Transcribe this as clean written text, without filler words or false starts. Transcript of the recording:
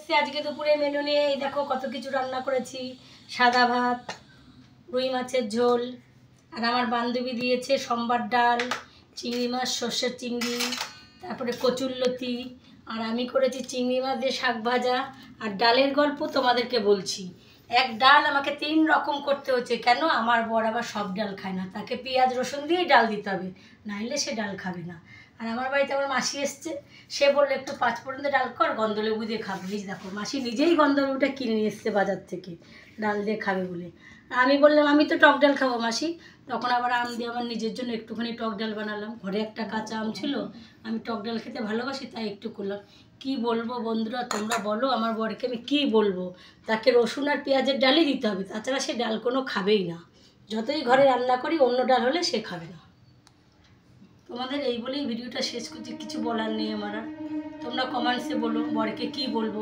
এসেছি আজকে দুপুরে মেনু নিয়ে। এই দেখো কত কিছু রান্না করেছি। সাদা ভাত, রুই মাছের ঝোল, আর আমার বান্ধবী দিয়েছে সম্বার ডাল, চিংড়ি মাছ সর্ষের চিংড়ি, তারপরে কচুরলতি, আর আমি করেছি চিংড়ি মাছ দিয়ে শাক ভাজা। আর ডালের গল্প তোমাদেরকে বলছি। এক ডাল আমাকে 3 রকম করতে হচ্ছে। কেন? আমার বর আবার সব ডাল খায় না, তাকে পেঁয়াজ রসুন দিয়েই ডাল দিতে হবে, নাইলে সে ডাল খাবে না। আর আমার বাড়িতে আমার মাসি এসছে, সে বললো একটু 5 ফোড়ন ডাল কর, গন্ধলেবু দিয়ে খাবো। এই দেখো মাসি নিজেই গন্ধলেবুটা কিনে নিয়ে এসছে বাজার থেকে, ডাল দিয়ে খাবে বলে। আমি বললাম আমি তো টক ডাল খাবো মাসি। তখন আবার আম দিয়ে আমার নিজের জন্য একটুখানি টক ডাল বানালাম। ঘরে একটা কাঁচা আম ছিল, আমি টক ডাল খেতে ভালোবাসি, তাই একটু করলাম। কি বলবো বন্ধুরা, তোমরা বলো আমার বরকে আমি কী বলবো। তাকে রসুন আর পেঁয়াজের ডালই দিতে হবে, তাছাড়া সে ডাল কোনো খাবেই না। যতই ঘরে রান্না করি অন্য ডাল হলে সে খাবে না। তোমাদের এই বলেই ভিডিওটা শেষ করছি, কিছু বলার নেই আমার আর। তোমরা কমেন্টসে বলো বরকে কী বলবো।